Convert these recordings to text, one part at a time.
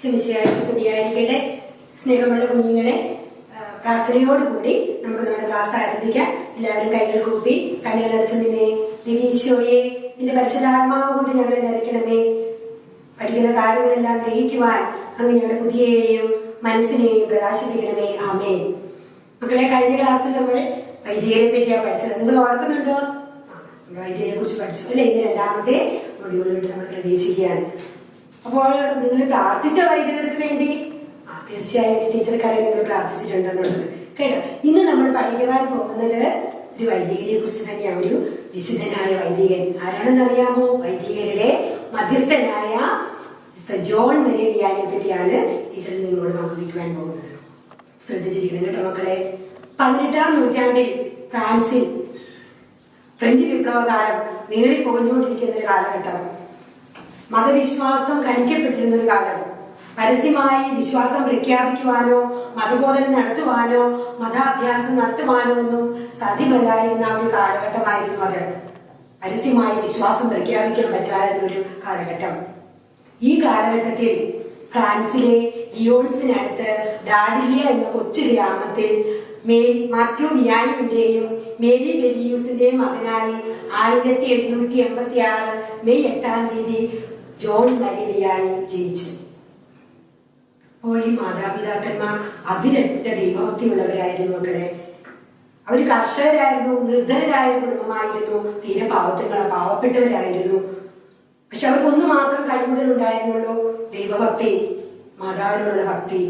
ശിവശിയായി സ്തുതിയായിരിക്കട്ടെ. സ്നേഹമുള്ള കുഞ്ഞുങ്ങളെ, പ്രാർത്ഥനയോടുകൂടി നമുക്ക് നമ്മുടെ ക്ലാസ് ആരംഭിക്കാം. എല്ലാവരും കൈകൾ കൂപ്പി കണ്ണുകളടച്ച് നിന്നെ ദിവീശോയെ നിന്റെ പരിശുദ്ധാത്മാവ് കൊണ്ട് ഞങ്ങളെ നിറയ്ക്കണമേ. പഠിക്കുന്ന കാര്യങ്ങളെല്ലാം ഗ്രഹിക്കുവാൻ അങ്ങ് ഞങ്ങളുടെ ബുദ്ധിയെയും മനസ്സിനെയും പ്രകാശിപ്പിക്കണമേ. ആമേൻ. മക്കളെ, കഴിഞ്ഞ ക്ലാസ്സിൽ നമ്മൾ വൈദികരെ പറ്റിയാ പഠിച്ചത്. നിങ്ങൾ ഓർക്കുന്നുണ്ടോ? വൈദികരെ കുറിച്ച് പഠിച്ചു അല്ലെ? ഇന്ന് രണ്ടാമത്തെ മൊഡ്യൂളിലോട്ട് നമ്മൾ പ്രവേശിക്കുകയാണ്. അപ്പോൾ നിങ്ങൾ പ്രാർത്ഥിച്ച വൈദികർക്ക് വേണ്ടി തീർച്ചയായും ടീച്ചർക്കാരെ നിങ്ങൾ പ്രാർത്ഥിച്ചിട്ടുണ്ടെന്നുള്ളത് കേട്ടോ. ഇന്ന് നമ്മൾ പഠിക്കുവാൻ പോകുന്നത് ഒരു വൈദികരെ കുറിച്ച് തന്നെയാണ്. ഒരു വിശുദ്ധനായ വൈദികൻ. ആരാണെന്നറിയാമോ? വൈദികരുടെ മധ്യസ്ഥനായ ജോൺ മരിയ വിയാനിയെ പറ്റിയാണ് ടീച്ചർ നിങ്ങളോട് പങ്കുവയ്ക്കുവാൻ പോകുന്നത്. ശ്രദ്ധിച്ചിരിക്കണം കേട്ടോ മക്കളെ. 18-ാം നൂറ്റാണ്ടിൽ ഫ്രാൻസിൽ ഫ്രഞ്ച് വിപ്ലവകാലം നീറിപ്പോഞ്ഞുകൊണ്ടിരിക്കുന്ന ഒരു കാലഘട്ടം. മതവിശ്വാസം കനിക്കപ്പെട്ടിരുന്ന ഒരു കാലം. പരസ്യമായി വിശ്വാസം പ്രഖ്യാപിക്കുവാനോ മതബോധനം നടത്തുവാനോ മതാഭ്യാസം നടത്തുവാനോ ഒന്നും സാധ്യമല്ലായിരുന്ന ഒരു കാലഘട്ടമായിരുന്നു അത്. പരസ്യമായി വിശ്വാസം പ്രഖ്യാപിക്കാൻ പറ്റാതിരുന്ന ഒരു കാലഘട്ടം. ഈ കാലഘട്ടത്തിൽ ഫ്രാൻസിലെ ലിയോൺസിനടുത്ത് ഡാഡിലിയ എന്ന കൊച്ചു ഗ്രാമത്തിൽ മാത്യു വിയാനിയുടെയും മേരി ബെലിയൂസിന്റെയും മകനായി 1786 മെയ് 8-ാം തീയതി ജോൺ മരിയ വിയാനി ജനിച്ചു. അപ്പോൾ ഈ മാതാപിതാക്കന്മാർ അതിരറ്റ ദൈവഭക്തിയുള്ളവരായിരുന്നു മക്കളെ. അവർ കർഷകരായിരുന്നു, നിർധനരായ കുടുംബമായിരുന്നു, തീരെ പാവപ്പെട്ടവരായിരുന്നു. പക്ഷെ അവർക്കൊന്നു മാത്രം കൈമുതൽ ഉണ്ടായിരുന്നുള്ളൂ: ദൈവഭക്തി, മാതാവിനോടുള്ള ഭക്തി.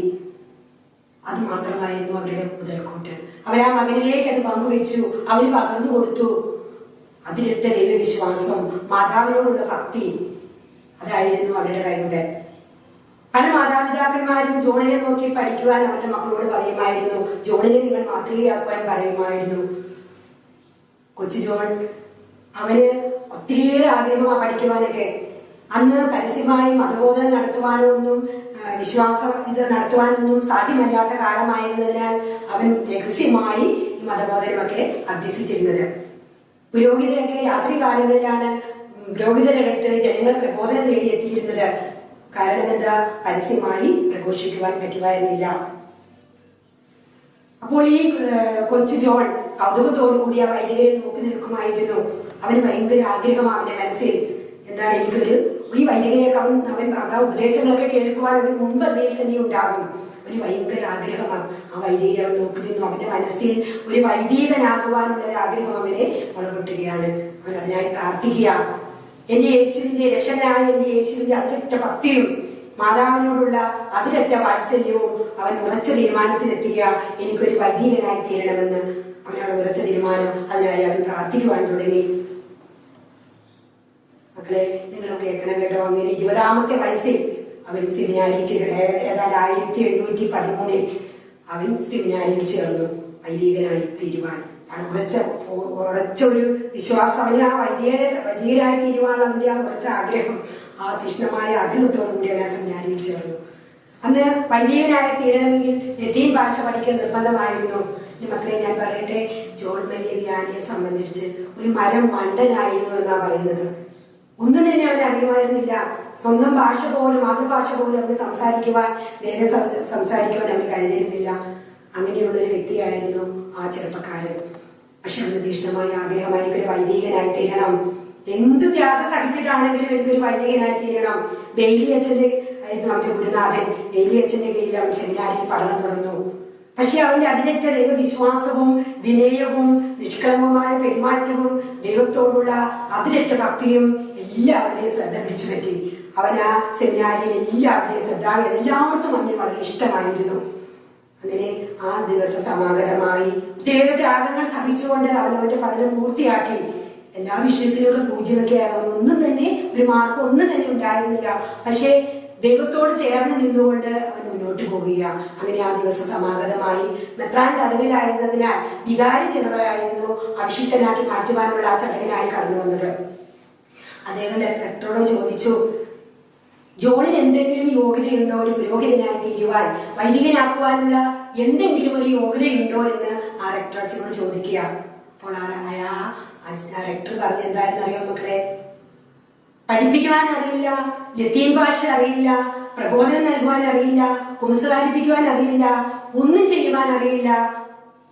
അത് മാത്രമായിരുന്നു അവരുടെ മുതൽക്കൂട്ട്. അവർ ആ മകനിലേക്ക് അത് പങ്കുവെച്ചു, അവർ പകർന്നു കൊടുത്തു. അതിരറ്റ ദൈവവിശ്വാസം, മാതാവിനോടുള്ള ഭക്തി, അതായിരുന്നു അവരുടെ കൈമുതൽ. പല മാതാപിതാക്കന്മാരും ജോണിനെ നോക്കി പഠിക്കുവാൻ അവരുടെ മക്കളോട് പറയുമായിരുന്നു. ജോണിനെ നിങ്ങൾ മാതൃകയാക്കുവാൻ പറയുമായിരുന്നു. കൊച്ചു ജോൺ, അവന് ഒത്തിരിയേറെ ആഗ്രഹമാണ് പഠിക്കുവാനൊക്കെ. അന്ന് പരസ്യമായി മതബോധനം നടത്തുവാനോ ഒന്നും വിശ്വാസം നടത്തുവാനൊന്നും സാധ്യമല്ലാത്ത കാലമായിരുന്നതിനാൽ അവൻ രഹസ്യമായി ഈ മതബോധനമൊക്കെ അഭ്യസിച്ചിരുന്നത്. പുരോഹിതരൊക്കെ രാത്രി കാലങ്ങളിലാണ് പുരോഹിതരടുത്ത് ജനങ്ങൾ പ്രബോധനം നേടിയെത്തിയിരുന്നത്. കാരണം എന്താ? പരസ്യമായി പ്രഘോഷിക്കുവാൻ പറ്റുമായിരുന്നില്ല. അപ്പോൾ ഈ കൊച്ചു ജോൺ കൗതുകത്തോടു കൂടി ആ വൈദികരെ നോക്കി നിൽക്കുമായിരുന്നു. അവന് ഭയങ്കര ആഗ്രഹം അവന്റെ മനസ്സിൽ. എന്താണ്? ഈ വൈദികനെയൊക്കെ അവൻ ഉപദേശങ്ങളൊക്കെ കേൾക്കുവാൻ അവൻ മുൻപ് അദ്ദേഹം തന്നെ ഉണ്ടാകും. ഒരു ഭയങ്കര ആഗ്രഹമാണ്. ആ വൈദികരെ അവൻ നോക്കി നിന്നു. അവന്റെ മനസ്സിൽ ഒരു വൈദികനാകുവാനുള്ള ഒരു ആഗ്രഹം അവനെ മുളപൊട്ടുകയാണ്. അവൻ അതിനായി പ്രാർത്ഥിക്കുക. എന്റെ യേശുവിന്റെ രക്ഷകനായ എന്റെ യേശുവിന്റെ അതിരറ്റ ഭക്തിയും മാതാവിനോടുള്ള അതിരറ്റ വാത്സല്യവും അവൻ ഉറച്ച തീരുമാനത്തിലെത്തുക. എനിക്കൊരു വൈദികനായി തീരണമെന്ന് അവനോട് ഉറച്ച തീരുമാനം. അതിനായി അവൻ പ്രാർത്ഥിക്കുവാൻ തുടങ്ങി. മക്കളെ, നിങ്ങൾ കേൾക്കണം കേട്ടോ. അങ്ങനെ 20-ാമത്തെ വയസ്സിൽ അവൻ സെമിനാരിയിൽ ഏതാണ്ട് 1813 അവൻ സെമിനാരിയിൽ ചേർന്നു വൈദികനായി തീരുവാൻ. ഉറച്ചൊരു വിശ്വാസം. അവന് ആ വൈദികരായി തീരുവാനുള്ള അവന്റെ ആ ഉറച്ച ആഗ്രഹം, ആ തീഷ്ണമായ ആഗ്രഹത്തോടു കൂടി അവൻ സെമിനാരിയിൽ ചേർന്നു. അന്ന് വൈദികനായി തീരണമെങ്കിൽ ലത്തീൻ ഭാഷ പഠിക്കാൻ നിർബന്ധമായിരുന്നു. മക്കളെ, ഞാൻ പറയട്ടെ, ജോൺ മരിയ വിയാനിയെ സംബന്ധിച്ച് ഒരു മരം മണ്ടനായിരുന്നു എന്നാ പറയുന്നത്. ഒന്നും തന്നെ അവന് അറിയുമായിരുന്നില്ല. സ്വന്തം ഭാഷ പോലും, മാതൃഭാഷ പോലും അവന് നേരെ സംസാരിക്കുവാൻ അവന് കഴിഞ്ഞിരുന്നില്ല. അങ്ങനെയുള്ളൊരു വ്യക്തിയായിരുന്നു ആ ചെറുപ്പക്കാരൻ. പക്ഷെ അവന് തീഷ്ണമായ ആഗ്രഹം, എനിക്കൊരു വൈദികനായി തീരണം. എന്ത് ത്യാഗം സഹിച്ചിട്ടാണെങ്കിലും എനിക്കൊരു വൈദികനായി തീരണം. ബെയിലി അച്ഛന്റെ ആയിരുന്നു അവന്റെ ഗുരുനാഥൻ. ബെയിലി അച്ഛന്റെ കീഴിൽ അവൻ സെമിനാരിൽ പഠനം തുടർന്നു. പക്ഷെ അവന്റെ അതിരറ്റ ദൈവവിശ്വാസവും വിനയവും നിഷ്കളങ്കമായ പെരുമാറ്റവും ദൈവത്തോടുള്ള അതിരറ്റ ഭക്തിയും എല്ലാവരുടെയും ശ്രദ്ധ പിടിച്ചു പറ്റി. അവൻ ആ സെമിനാരിയിൽ എല്ലാവർക്കും അവന് വളരെ ഇഷ്ടമായിരുന്നു. അങ്ങനെ ആ ദിവസം സമാഗതമായി ത്യാഗങ്ങൾ സഹിച്ചുകൊണ്ട് അവൻ അവന്റെ പഠനം പൂർത്തിയാക്കി. എല്ലാ വിഷയത്തിലൊക്കെ പൂജ്യമൊക്കെ ആയിരുന്നു. ഒന്നും തന്നെ ഒരു മാർക്ക് ഒന്നും തന്നെ ഉണ്ടായിരുന്നില്ല. പക്ഷെ ദൈവത്തോട് ചേർന്ന് നിന്നുകൊണ്ട് അവൻ മുന്നോട്ട് പോവുക. അങ്ങനെ ആ ദിവസം സമാഗതമായി. മെത്രാൻ തടവിലായിരുന്നതിനാൽ വികാരി ജനറലായിരുന്നു അഭിഷിക്തനാക്കി മാറ്റുവാനുള്ള ആ ചടങ്ങിനായി കടന്നു വന്നത്. അദ്ദേഹം ഡയറക്ടറോട് ചോദിച്ചു, ജോണിന് എന്തെങ്കിലും യോഗ്യതയുണ്ടോ ഒരു പുരോഹിതനായി തീരുവാൻ, വൈദികനാക്കുവാനുള്ള എന്തെങ്കിലും ഒരു യോഗ്യതയുണ്ടോ എന്ന് ആ റെക്ടർ അച്ഛനോട് ചോദിക്കുക. അപ്പോൾ ആ റെക്ടർ പറഞ്ഞ എന്തായിരുന്നു അറിയാം മക്കളെ? പഠിപ്പിക്കുവാൻ അറിയില്ല, ലത്തീൻ ഭാഷ അറിയില്ല, പ്രബോധനം നൽകുവാൻ അറിയില്ല, കുമ്പസാരിപ്പിക്കുവാൻ അറിയില്ല, ഒന്നും ചെയ്യുവാൻ അറിയില്ല,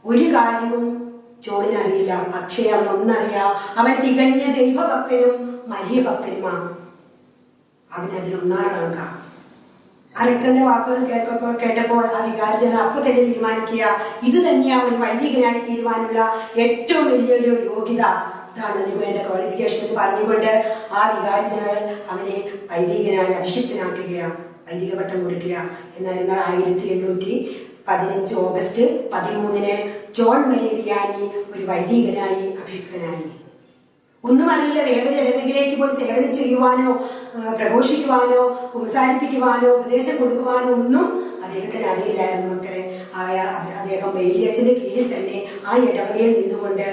ഒരു കാര്യവും ജോണിന് അറിയില്ല. പക്ഷേ അവൻ ഒന്നറിയാം, അവൻ തികഞ്ഞ ദൈവഭക്തനും മരിയ ഭക്തനുമാണ്. അവൻ അതിലൊന്നാം റാങ്കാ. അരക്കന്റെ വാക്കുകൾ കേട്ടപ്പോൾ ആ വികാരജനം അപ്പൊ തന്നെ തീരുമാനിക്കുക, ഇത് തന്നെയാ ഒരു വൈദികനായി തീരുവാനുള്ള ഏറ്റവും വലിയൊരു യോഗ്യത, ഇതാണ് അതിന് വേണ്ട ക്വാളിഫിക്കേഷൻ എന്ന് പറഞ്ഞുകൊണ്ട് ആ വികാരജനങ്ങൾ അവനെ വൈദികനായി അഭിഷിക്തനാക്കുകയാണ്, വൈദിക പട്ടം കൊടുക്കുക. എന്നാൽ 1815 ഓഗസ്റ്റ് 13 ജോൺ മരിയ വിയാനി ഒരു വൈദികനായി അഭിഷിക്തനായി. ഒന്നും അറിയില്ല, വേറൊരു ഇടവകയിലേക്ക് പോയി സേവനം ചെയ്യുവാനോ പ്രഘോഷിക്കുവാനോ കുമ്പസാരിപ്പിക്കുവാനോ ഉപദേശം കൊടുക്കുവാനോ ഒന്നും അദ്ദേഹത്തിന് അറിയില്ലായിരുന്നു മക്കളെ. അദ്ദേഹം വേലിയച്ഛന്റെ കീഴിൽ തന്നെ ആ ഇടവകയിൽ നിന്നുകൊണ്ട്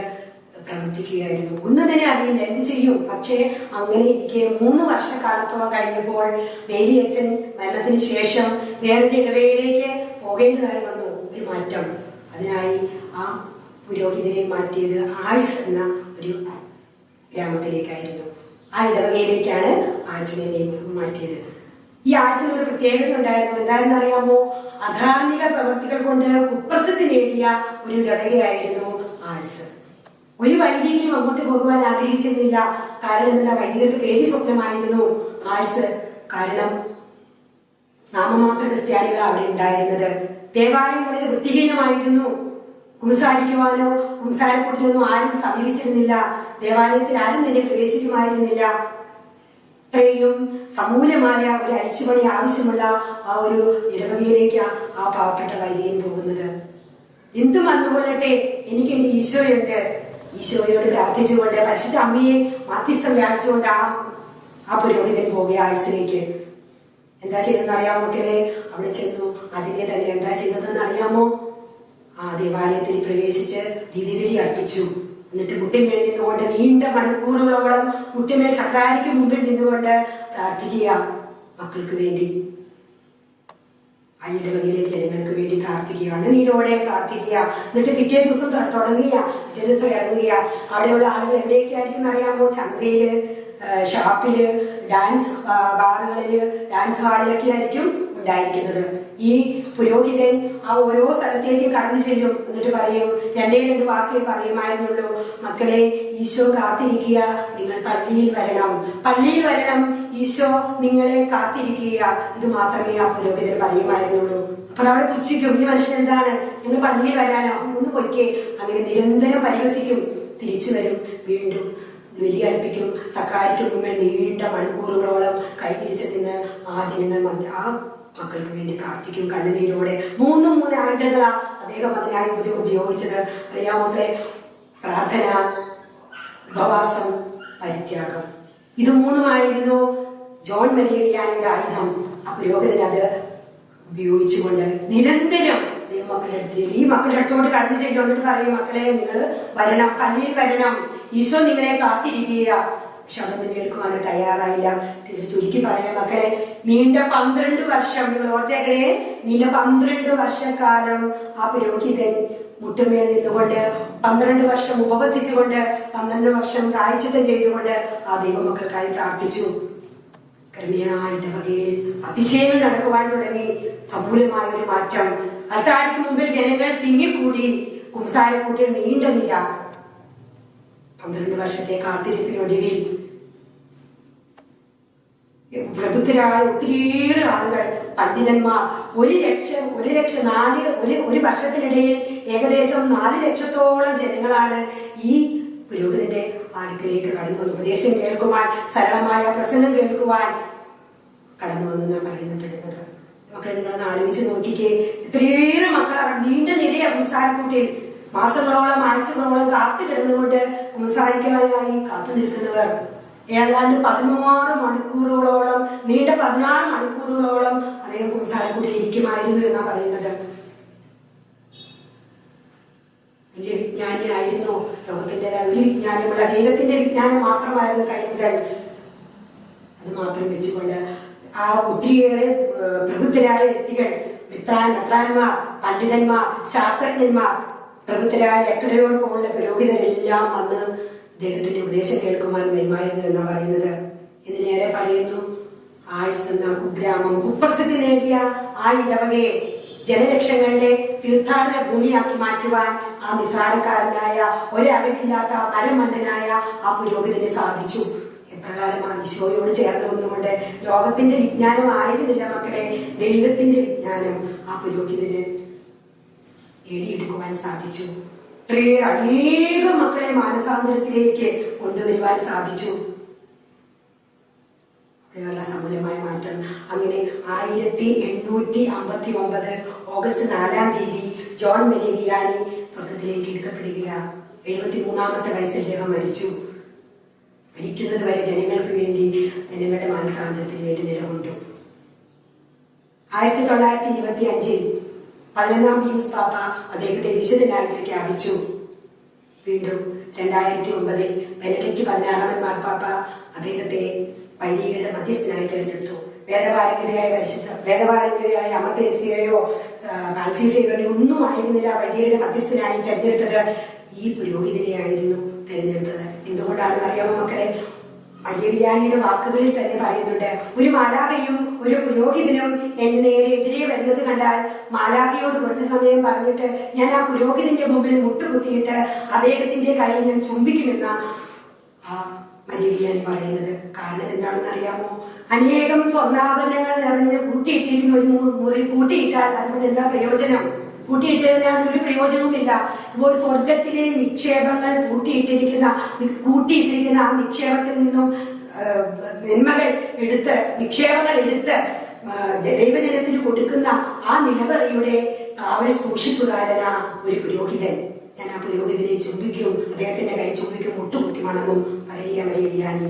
പ്രവർത്തിക്കുകയായിരുന്നു. ഒന്നും തന്നെ അറിയില്ല, എന്ത് ചെയ്യും. പക്ഷേ അങ്ങനെ ഇരിക്കെ 3 വർഷക്കാലത്തോളം കഴിഞ്ഞപ്പോൾ വേലിയച്ഛൻ മരണത്തിന് ശേഷം വേറൊരു ഇടവകയിലേക്ക് പോകേണ്ടതായി വന്നു, ഒരു മാറ്റം. അതിനായി ആ പുരോഹിതനെ മാറ്റിയത് ആഴ്സ് എന്ന ഒരു ഗ്രാമത്തിലേക്കായിരുന്നു. ആ ഇടവകയിലേക്കാണ് ആഴ്ചനെ മാറ്റിയത്. ഈ ആഴ്ചയിൽ ഒരു പ്രത്യേകത ഉണ്ടായിരുന്നു. എന്താണെന്ന് അറിയാമോ? അധാർമിക പ്രവർത്തികൾ കൊണ്ട് കുപ്രസിദ്ധി നേടിയ ഒരു ഇടവകയായിരുന്നു ആഴ്സ്. ഒരു വൈദികനും അങ്ങോട്ട് പോകുവാൻ ആഗ്രഹിച്ചിരുന്നില്ല. കാരണം എന്താ? വൈദികർക്ക് പേടി സ്വപ്നമായിരുന്നു ആഴ്സ്. കാരണം നാമമാത്ര ക്രിസ്ത്യാനികൾ അവിടെ ഉണ്ടായിരുന്നത്. ദേവാലയം വളരെ വൃത്തിഹീനമായിരുന്നു. കുമ്പസാരിക്കുവാനോ കുമ്പസാരക്കൂട്ടിലൊന്നും ആരും സമീപിച്ചിരുന്നില്ല. ദേവാലയത്തിൽ ആരും തന്നെ പ്രവേശിക്കുമായിരുന്നില്ല. ഇത്രയും സമൂലമായ ഒരു അഴിച്ചുപണി ആവശ്യമുള്ള ആ ഒരു ഇടവകയിലേക്ക് ആ പാവപ്പെട്ട വൈദികൻ പോകുന്നത്. എന്തും വന്നുകൊള്ളട്ടെ, എനിക്ക് എന്റെ ഈശോയുണ്ട്. ഈശോയോട് പ്രാർത്ഥിച്ചുകൊണ്ട് പരിശുദ്ധ അമ്മയെ മധ്യസ്ഥം യാചിച്ചുകൊണ്ട് ആ പുരോഹിതൻ പോകുക ആഴ്ചയിലേക്ക്. എന്താ ചെയ്തെന്ന് അറിയാമോ മക്കളെ? അവിടെ ചെന്നു. ആദ്യമേ തന്നെ എന്താ ചെയ്തതെന്ന് അറിയാമോ? ആ ദേവാലയത്തിൽ പ്രവേശിച്ച് ദിവ്യബലി അർപ്പിച്ചു. എന്നിട്ട് മുട്ടിന്മേൽ നിന്നുകൊണ്ട് നീണ്ട മണിക്കൂറുകളോളം മുട്ടിന്മേൽ സക്രാരിക്ക് മുമ്പിൽ നിന്നുകൊണ്ട് പ്രാർത്ഥിക്കുക, മക്കൾക്ക് വേണ്ടി, ആ ഇടവകയിലെ ജനങ്ങൾക്ക് വേണ്ടി പ്രാർത്ഥിക്കുക, നീരോടെ പ്രാർത്ഥിക്കുക. എന്നിട്ട് പിറ്റേ ദിവസം തുടങ്ങുക, പിറ്റേ ദിവസം ഇറങ്ങുക. അവിടെയുള്ള ആളുകൾ എവിടെയൊക്കെയായിരിക്കും അറിയാമോ? ചന്തയില്, ഷാപ്പില്, ഡാൻസ് ബാറുകളില്, ഡാൻസ് ഹാളിലൊക്കെ ആയിരിക്കും ഉണ്ടായിരിക്കുന്നത്. ഈ പുരോഹിതൻ ആ ഓരോ സ്ഥലത്തേക്ക് കടന്നു ചെല്ലും. എന്നിട്ട് പറയും, 2 വാക്കേ പറയുമായിരുന്നുള്ളൂ, മക്കളെ ഈശോ കാത്തിരിക്കുക, നിങ്ങൾ പള്ളിയിൽ വരണം, പള്ളിയിൽ വരണം, ഈശോ നിങ്ങളെ കാത്തിരിക്കുക. ഇത് മാത്രമേ ആ പുരോഹിതൻ പറയുമായിരുന്നുള്ളൂ. അപ്പോൾ അവിടെ പുച്ഛിക്കും, ഈ മനുഷ്യൻ എന്താണ്, നിങ്ങൾ പള്ളിയിൽ വരാനോ, ഒന്ന് പൊയ്ക്കേ. അങ്ങനെ നിരന്തരം പരിഹസിക്കും. തിരിച്ചു വരും, വീണ്ടും ബലിയർപ്പിക്കും. സക്രാരിക്ക് മുമ്പിൽ നീണ്ട മണിക്കൂറുകളോളം കൈപിരിച്ച് നിന്ന് ആ ജനങ്ങൾ ആ മക്കൾക്ക് വേണ്ടി പ്രാർത്ഥിക്കും കണ്ണുനീരോടെ. 3 ആയുധങ്ങളാ അദ്ദേഹം അതിനായി ഉപയോഗിച്ചത്. അറിയാമോ? പ്രാർത്ഥന, ഉപവാസം, പരിത്യാഗം. ഇത് 3 ജോൺ മരിയ വിയാനിയുടെ ആയുധം. ആ പുരോഹിതൻ അത് ഉപയോഗിച്ചുകൊണ്ട് നിരന്തരം ഈ മക്കളുടെ അടുത്തോട് കടന്നു ചെല്ലു. എന്നിട്ട് പറയും, മക്കളെ നിങ്ങൾ വരണം, പള്ളിയിൽ വരണം, ഈശോ നിങ്ങളെ കാത്തിരിക്കുക. പക്ഷെ അതൊന്നും കേൾക്കുവാനോ തയ്യാറായില്ല. ടീച്ചർ ചുരുക്കി പറയാം മക്കളെ, നീണ്ട 12 വർഷം, നിങ്ങൾ ഓർത്തേക്കണേ, നീണ്ട 12 വർഷക്കാലം ആ പുരോഹിതൻ മുട്ടുമേൽ നിന്നുകൊണ്ട് 12 വർഷം ഉപവസിച്ചുകൊണ്ട് 12 വർഷം പ്രായശ്ചിത്തം ചെയ്തുകൊണ്ട് ആ ദൈവമക്കൾക്കായി പ്രാർത്ഥിച്ചു. ക്രമേണ ഇടവകയിൽ അതിശയങ്ങൾ നടക്കുവാൻ തുടങ്ങി. സമൂലമായ ഒരു മാറ്റം. അത്താഴിക്ക് മുമ്പിൽ ജനങ്ങൾ തിങ്ങിക്കൂടി. കുമ്പസാരക്കൂട്ടിൽ നീണ്ട നിര. 12 വർഷത്തെ കാത്തിരിപ്പിനൊടുവിൽ പ്രബുദ്ധരായ ഒത്തിരിയേറെ ആളുകൾ, പണ്ഡിതന്മാർ, 1 വർഷത്തിനിടയിൽ ഏകദേശം 4 ലക്ഷത്തോളം ജനങ്ങളാണ് ഈ പുരോഹിതന്റെ അടുക്കിലേക്ക് കടന്നു വന്ന് ഉപദേശം കേൾക്കുവാൻ, സരളമായ പ്രസംഗം കേൾക്കുവാൻ കടന്നു വന്നെന്നാണ് പറയുന്നപ്പെടുന്നത്. മക്കളെ നിങ്ങളൊന്ന് ആലോചിച്ച് നോക്കിക്കേ, ഇത്രയേറെ മക്കളാണ് നീണ്ട നിരയ കുമ്പസാരക്കൂട്ടിൽ മാസങ്ങളോളം ആഴ്ചകളോളം കാത്തു കിടന്നുകൊണ്ട് കുമ്പസാരിക്കാനായി കാത്തു നിൽക്കുന്നവർ. ഏതാണ്ട് 16 മണിക്കൂറുകളോളം, നീണ്ട 16 മണിക്കൂറുകളോളം അദ്ദേഹം കുമ്പസാരക്കൂട്ടിൽ ഇരിക്കുമായിരുന്നു എന്നാണ് പറയുന്നത്. വലിയ വിജ്ഞാനിയായിരുന്നു. ലോകത്തിൻ്റെതായ ഒരു വിജ്ഞാനമുള്ള ദൈവത്തിന്റെ വിജ്ഞാനം മാത്രമായിരുന്നു കൈമുതൽ. അത് മാത്രം വെച്ചുകൊണ്ട് ആ ഒത്തിരിയേറെ പ്രബുദ്ധരായ വ്യക്തികൾ, മെത്രാന്മാർ, പണ്ഡിതന്മാർ, ശാസ്ത്രജ്ഞന്മാർ, പ്രബുദ്ധരായ ലക്കടയോട് പോലുള്ള പുരോഹിതരെല്ലാം വന്ന് അദ്ദേഹത്തിന്റെ ഉപദേശം കേൾക്കുവാൻ വരുമായിരുന്നു എന്നാണ് പറയുന്നത്. ഇതിനേറെ പറയുന്നു, ആഴ്സ് എന്ന കുഗ്രാമം കുപ്രസിദ്ധി നേടിയ ആ ഇടവകയെ ജനലക്ഷങ്ങളുടെ തീർത്ഥാടന ഭൂമിയാക്കി മാറ്റുവാൻ ആ നിസ്സാരക്കാരനായ ഒരറിവില്ലാത്ത മരമണ്ടനായ ആ പുരോഹിതന് സാധിച്ചു. എപ്രകാരമാണ് ഈശോയോട് ചേർന്ന് വന്നുകൊണ്ട് ലോകത്തിന്റെ വിജ്ഞാനമായിരുന്നില്ല മക്കളെ, ദൈവത്തിന്റെ വിജ്ഞാനം ആ പുരോഹിതന് നേടിയെടുക്കുവാൻ സാധിച്ചു. ഇത്രയേറെ അനേകം മക്കളെ മാനസാന്തരത്തിലേക്ക് കൊണ്ടുവരുവാൻ സാധിച്ചു. അവിടെയുള്ള സമൂലമായ മാറ്റം. അങ്ങനെ 1859 ഓഗസ്റ്റ് 4-ാം തീയതി ജോൺ മേരി വിയാനി സ്വർഗത്തിലേക്ക് എടുക്കപ്പെടുകയാണ്. 73-ാമത്തെ വയസ്സിൽ അദ്ദേഹം മരിച്ചു. മരിക്കുന്നത് വരെ ജനങ്ങൾക്ക് വേണ്ടി, ജനങ്ങളുടെ മാനസാന്തരത്തിന് വേണ്ടി നിലകൊണ്ടു. 1925 11-ാം പിയൂസ് പാപ്പ അദ്ദേഹത്തെ വിശുദ്ധനായി പ്രഖ്യാപിച്ചു. വീണ്ടും 2009 ബെനഡിക്ട് 16-ാമൻ മാർപ്പാപ്പ അദ്ദേഹത്തെ വൈദികരുടെ മധ്യസ്ഥനായി തിരഞ്ഞെടുത്തു. വേദപാരംഗതയായ അമത്രേസ്യയോ ഫ്രാൻസിസിയോ ഒന്നും ആയിരുന്നില്ല വൈദികരുടെ മധ്യസ്ഥനായി തിരഞ്ഞെടുത്തത്. ഈ പുരോഹിതനെയായിരുന്നു തിരഞ്ഞെടുത്തത്. എന്തുകൊണ്ടാണെന്ന് അറിയാമോ മക്കളെ? മരിയ വിയാനിയുടെ വാക്കുകളിൽ തന്നെ പറയുന്നുണ്ട്, ഒരു മാലാഖയും ഒരു പുരോഹിതനും എന്നെ നേരെ എതിരെ വരുന്നത് കണ്ടാൽ മാലാഖയോട് കുറച്ച് സമയം പറഞ്ഞിട്ട് ഞാൻ ആ പുരോഹിതന്റെ മുമ്പിൽ മുട്ടുകുത്തിയിട്ട് അദ്ദേഹത്തിന്റെ കയ്യിൽ ഞാൻ ചുംബിക്കുമെന്ന ആ മരിയ വിയാനി പറയുന്നത്. കാരണം എന്താണെന്ന് അറിയാമോ? അനേകം സ്വർണ്ണാഭരണങ്ങൾ നിറഞ്ഞ് കൂട്ടിയിട്ടിരിക്കുന്ന ഒരു മുറി കൂട്ടിയിട്ടാൽ അതുകൊണ്ട് എന്താ പ്രയോജനം? കൂട്ടിയിട്ടതിനാൽ ഒരു പ്രയോജനവുമില്ല. ഇപ്പോൾ സ്വർഗത്തിലെ നിക്ഷേപങ്ങൾ കൂട്ടിയിട്ടിരിക്കുന്ന ആ നിക്ഷേപത്തിൽ നിന്നും നന്മകൾ എടുത്ത്, നിക്ഷേപങ്ങൾ എടുത്ത് ദൈവജനത്തിന് കൊടുക്കുന്ന ആ നിലവറയുടെ കാവൽ സൂക്ഷിപ്പുകാരനാ ഒരു പുരോഹിതൻ. ഞാൻ ആ പുരോഹിതനെ ചുംബിക്കും, അദ്ദേഹത്തിന്റെ കൈ ചുംബിക്കും, മുട്ടുകുത്തി മണങ്ങും പറയുക മരിയ വിയാനി.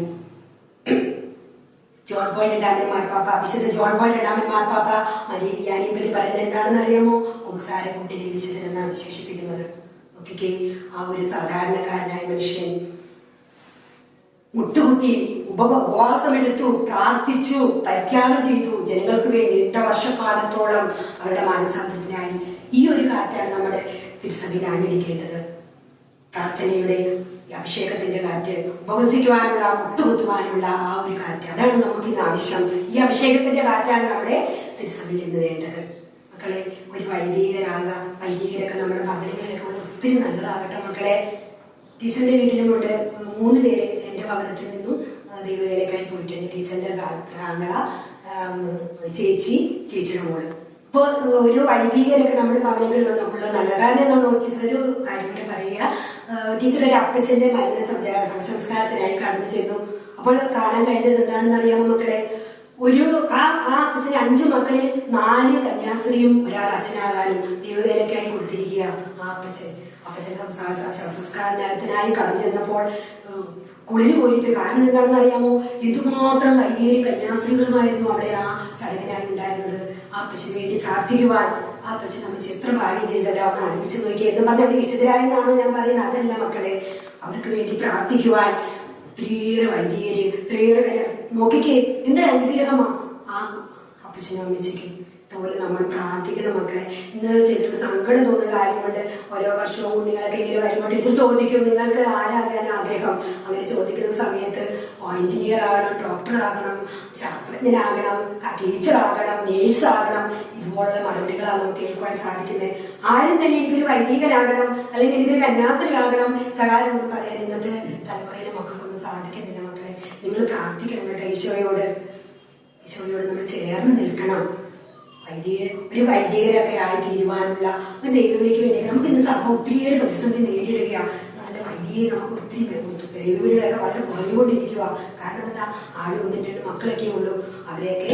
ജോൺ പോൾ രണ്ടാമൻ മാർപ്പാപ്പ, വിശുദ്ധ ജോൺ പോൾ രണ്ടാമൻ മാർപ്പാപ്പ മരിയ വിയാനിയെ പറ്റി പറയുന്നത് എന്താണെന്ന് അറിയാമോ? കുംസാരക്കൂട്ടിലെ വിശുദ്ധൻ എന്നാണ് വിശേഷിപ്പിക്കുന്നത്. നോക്കിക്കേ, ആ ഒരു സാധാരണക്കാരനായ മനുഷ്യൻ മുട്ടുകുത്തി ഉപവാസമെടുത്തു, പ്രാർത്ഥിച്ചു, പരിത്യാഗം ചെയ്തു ജനങ്ങൾക്ക് വേണ്ടി 8 വർഷക്കാലത്തോളം അവരുടെ മാനസാന്തരത്തിനായി. ഈ ഒരു കാറ്റാണ് നമ്മുടെ തിരുസഭയിൽ ആഞ്ഞടിക്കേണ്ടത്. പ്രാർത്ഥനയുടെ അഭിഷേകത്തിന്റെ കാറ്റ്, ഉപവസിക്കുവാനുള്ള, മുട്ടുകുത്തുവാനുള്ള ആ ഒരു കാറ്റ്, അതാണ് നമുക്ക് ഇന്ന് ആവശ്യം. ഈ അഭിഷേകത്തിന്റെ കാറ്റാണ് നമ്മുടെ തിരുസഭയിൽ ഇന്ന് വേണ്ടത്. മക്കളെ, ഒരു വൈദികരൊക്കെ നമ്മുടെ ഭവനങ്ങളിലൊക്കെ ഒത്തിരി നല്ലതാകട്ടെ മക്കളെ. ടീച്ചറിന്റെ വീട്ടിലുമുണ്ട് 3 പേര് എന്റെ ഭവനത്തിൽ നിന്നും ദൈവവേലക്കായി പോയിട്ടുണ്ട്. ടീച്ചറിന്റെ ആങ്ങള, ചേച്ചിയുടെ മോള്. ഇപ്പോൾ ഒരു വൈദികരൊക്കെ നമ്മുടെ ഭവനങ്ങളിലുള്ള നല്ലത്. കാരണം എന്താണോ ടീച്ചർ ഒരു കാര്യം കൂടെ പറയുക. ടീച്ചർ ഒരു അപ്പച്ചന്റെ മരണ സംസ്കാരത്തിനായി കടന്നു ചെന്നു. അപ്പോൾ കാണാൻ കഴിഞ്ഞത് എന്താണെന്ന് അറിയാമോ മക്കളെ? ആ അപ്പച്ചന് 5 മക്കളിൽ 4 കന്യാസ്ത്രീയും ഒരാൾ അച്ഛനാകാനും ദൈവവേലക്കായി കൊടുത്തിരിക്കുക. ആ അപ്പച്ചന്റെ സംസ്കാരത്തിനായി കടന്നു ചെന്നപ്പോൾ കുളിര് പോയിട്ട്. കാരണം എന്താണെന്ന് അറിയാമോ? ഇതുമാത്രം വൈദികരും കന്യാസ്ത്രീകളുമായിരുന്നു അവിടെ ആ ചടങ്ങിനായി ഉണ്ടായിരുന്നത്. ആ അപ്പച്ചന് വേണ്ടി പ്രാർത്ഥിക്കുവാൻ ആ അപ്പച്ചൻ അമ്മച്ച് എത്ര ഭാഗ്യം ചെയ്തവരാന്ന് ആലോചിച്ച് നോക്കി. എന്ന് പറഞ്ഞ അവർ വിശുദ്ധരായെന്നാണോ ഞാൻ പറയുന്നത്? അതല്ല മക്കളെ, അവർക്ക് വേണ്ടി പ്രാർത്ഥിക്കുവാൻ ഒത്തിരിയേറെ വൈദികര്, ഒത്തിരിയേറെ നോക്കിക്കേ, എന്താ അനുഗ്രഹമാ ആ അപ്പച്ചനും അമ്മച്ചിക്ക്. അതുപോലെ നമ്മൾ പ്രാർത്ഥിക്കണം മക്കളെ. ഇന്ന് ടീച്ചർക്ക് സങ്കടം തോന്നുന്ന കാര്യം കൊണ്ട് ഓരോ വർഷവും കുഞ്ഞുങ്ങളൊക്കെ ഇങ്ങനെ വരുമ്പോൾ ടീച്ചർ ചോദിക്കും, നിങ്ങൾക്ക് ആരാകാൻ ആഗ്രഹം? അങ്ങനെ ചോദിക്കുന്ന സമയത്ത് എഞ്ചിനീയർ ആകണം, ഡോക്ടർ ആകണം, ശാസ്ത്രജ്ഞനാകണം, ടീച്ചറാകണം, നേഴ്സാകണം, ഇതുപോലുള്ള മറുപടികളാണ് നമുക്ക് കേൾക്കുവാൻ സാധിക്കുന്നത്. ആരും തന്നെ എനിക്കൊരു വൈദികനാകണം അല്ലെങ്കിൽ എനിക്കൊരു കന്യാസ്ത്രീയാകണം പ്രകാരം ഒന്നും പറയാൻ ഇന്നത്തെ തലമുറയിലെ മക്കൾക്കൊന്നും സാധിക്കുന്നില്ല മക്കളെ. നിങ്ങൾ പ്രാർത്ഥിക്കണം കേട്ടോ ഈശോയോട്. ഈശോയോട് നമ്മൾ ചേർന്ന് നിൽക്കണം. ഒരു വൈദികരൊക്കെ ആയി തീരുവാനുള്ള ഒരു ദൈവവിളിക്ക് വേണ്ടി നമുക്ക് ഇന്ന് സഭ ഒത്തിരിയേറെ പ്രതിസന്ധി നേരിടുകയാണ്. നല്ല വൈദികരെ നമുക്ക് ഒത്തിരി ദൈവവിളികളൊക്കെ വളരെ കുറഞ്ഞുകൊണ്ടിരിക്കുക. കാരണം എന്താ? ആകെ 1-2 മക്കളൊക്കെ ഉള്ളൂ. അവരെയൊക്കെ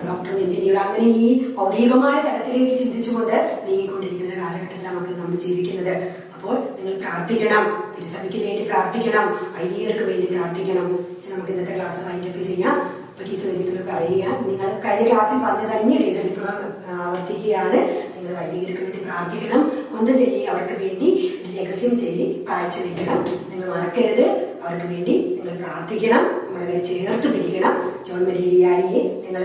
ഡോക്ടർ, എഞ്ചിനീയർ, അങ്ങനെ ഈ ഭൗതികമായ തലത്തിലേക്ക് ചിന്തിച്ചുകൊണ്ട് നീങ്ങിക്കൊണ്ടിരിക്കുന്ന കാലഘട്ടത്തിലാണ് നമ്മൾ ജീവിക്കുന്നത്. അപ്പോൾ നിങ്ങൾ പ്രാർത്ഥിക്കണം, തിരുസഭയ്ക്ക് വേണ്ടി പ്രാർത്ഥിക്കണം, വൈദികർക്ക് വേണ്ടി പ്രാർത്ഥിക്കണം. നമുക്ക് ഇന്നത്തെ ക്ലാസ് വൈൻഡപ്പ് ചെയ്യാം. ടീച്ചർ ഒരിക്കലും പറയുക, നിങ്ങൾ കഴിഞ്ഞ ക്ലാസ്സിൽ പറഞ്ഞ തന്നെ ടീച്ചർ ഇപ്പോൾ ആവർത്തിക്കുകയാണ്. നിങ്ങൾ വൈദികർക്ക് വേണ്ടി പ്രാർത്ഥിക്കണം, കൊണ്ട് ചൊല്ലി അവർക്ക് വേണ്ടി രഹസ്യം ചൊല്ലി കാഴ്ചവെക്കണം. നിങ്ങൾ മറക്കരുത്, അവർക്ക് വേണ്ടി നിങ്ങൾ പ്രാർത്ഥിക്കണം, നമ്മളെ ചേർത്ത് പിടിക്കണം. ജോൺ മേരി വിയാനിയെ നിങ്ങൾ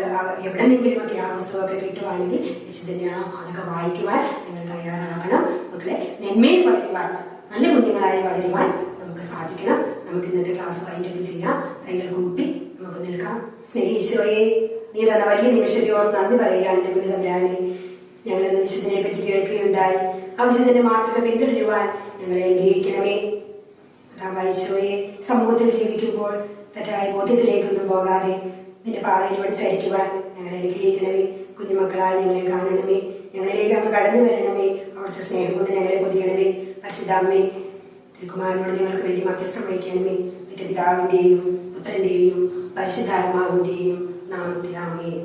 എവിടെന്നെങ്കിലുമൊക്കെ ആ പുസ്തകമൊക്കെ കിട്ടുവാണെങ്കിൽ വിശുദ്ധനെ അതൊക്കെ വായിക്കുവാൻ നിങ്ങൾ തയ്യാറാകണം. മക്കളെ, നന്മയിൽ വളരുവാൻ, നല്ല കുഞ്ഞുങ്ങളായി വളരുവാൻ നമുക്ക് സാധിക്കണം. നമുക്ക് ഇന്നത്തെ ക്ലാസ് വൈൻഡപ്പ് ചെയ്യാം. കൈകൾ കൂട്ടി നമുക്ക് നിൽക്കാം. സ്നേഹിച്ചോയെ നീ തന്ന വലിയ നിമിഷത്തെ ഓർത്ത് നന്ദി പറയുകയാണ് എൻ്റെ മുന്നിൽ തമ്പുരാനെ. ഞങ്ങൾ വിശുദ്ധനെ പറ്റി കേൾക്കുകയുണ്ടായി. ആ വിശുദ്ധന്റെ മാതൃക പിന്തുടരുവാൻ ഞങ്ങളെ അനുഗ്രഹിക്കണമേ. ഈശോയെ, സമൂഹത്തിൽ ജീവിക്കുമ്പോൾ തെറ്റായ ബോധ്യത്തിലേക്കൊന്നും പോകാതെ നിന്റെ പാതയിലൂടെ ചരിക്കുവാൻ ഞങ്ങളെ അനുഗ്രഹിക്കണമേ. കുഞ്ഞുമക്കളായി ഞങ്ങളെ കാണണമേ. ഞങ്ങളിലേക്ക് അങ്ങ് കടന്നു വരണമേ. അവിടുത്തെ സ്നേഹം കൊണ്ട് ഞങ്ങളെ പൊതിയണമേ. പരിശുദ്ധാമ്മേ, തിരുക്കുമാരനോട് ഞങ്ങൾക്ക് വേണ്ടി മധ്യസ്ഥം വഹിക്കണമേ. നിന്റെ പിതാവിന്റെയും പുത്രന്റെയും പരിശുദ്ധാത്മാവിന്റെയും നാമത്തിൽ ആമേൻ.